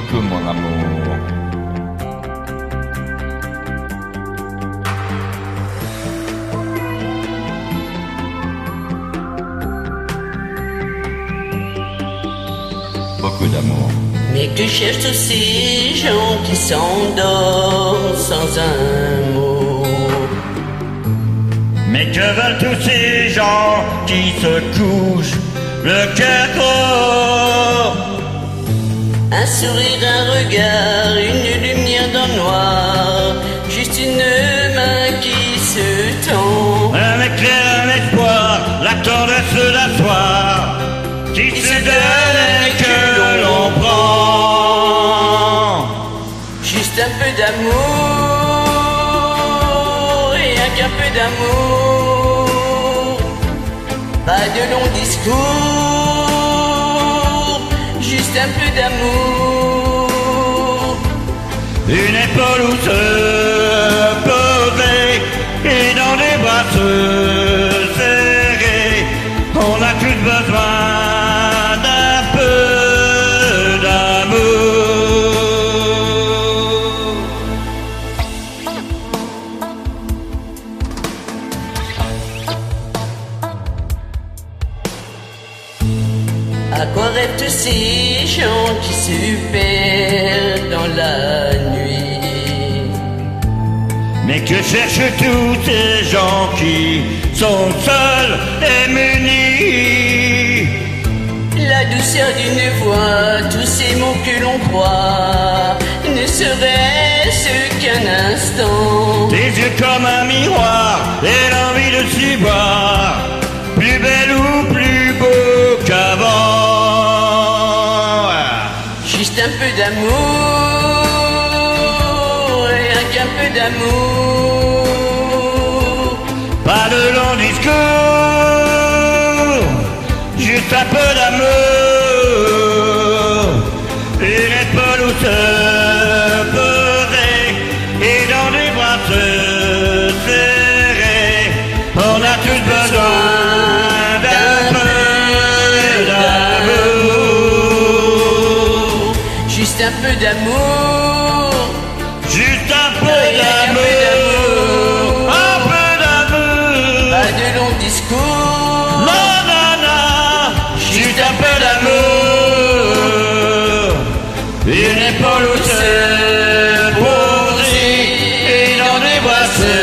beaucoup, mon amour. Beaucoup d'amour. Mais que cherchent tous ces gens qui s'endorment sans un mot? Mais que veulent tous ces gens qui se couchent le cœur gros? Un sourire, un regard, une lumière dans le noir, juste une main qui se tend. Un éclair, un espoir, la tendresse d'un soir qui se donne et que l'on prend. Juste un peu d'amour, rien qu'un peu d'amour. Pas de longs discours, juste un peu d'amour. Une épaule où se poser et dans les bras se serrer. On a tous besoin d'un peu d'amour. À quoi rêvent tous ces gens qui se perdent dans la nuit? Mais que cherchent tous ces gens qui sont seuls et munis? La douceur d'une voix, tous ces mots que l'on croit, ne serait-ce qu'un instant. Tes yeux comme un miroir et l'envie de s'y voir, plus belle ou plus beau qu'avant. Juste un peu d'amour, rien qu'un peu d'amour. Pas de long discours, juste un peu d'amour. Une épaule où se poser et dans des bras se serrer. On a tous besoin d'un peu d'amour. Juste un peu d'amour, Juste un peu d'amour. Un peu d'amour. pas de longs discours. Non, non, non, juste un peu d'amour. Une épaule où se poser et dans des bras se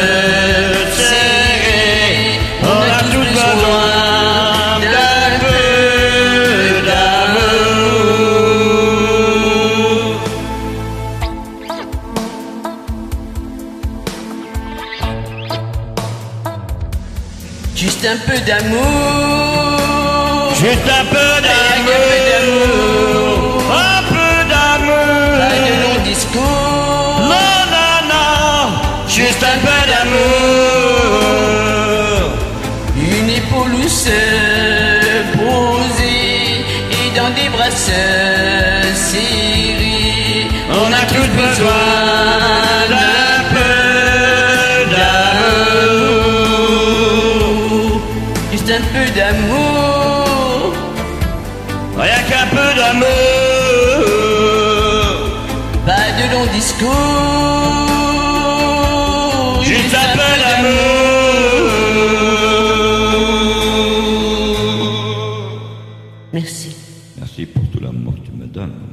serrer. On a tous besoin d'un peu d'amour. Juste un peu d'amour, Juste un peu d'amour. Un peu pas de d'amour. longs discours. Non, non, non, juste un peu d'amour. Une épaule où se poser et dans des bras se serrer. On a tous besoin d'un peu d'amour. Juste un peu d'amour, Rien qu'un peu d'amour. pas de longs discours. Juste un peu d'amour. Merci. Merci pour tout l'amour que tu me donnes.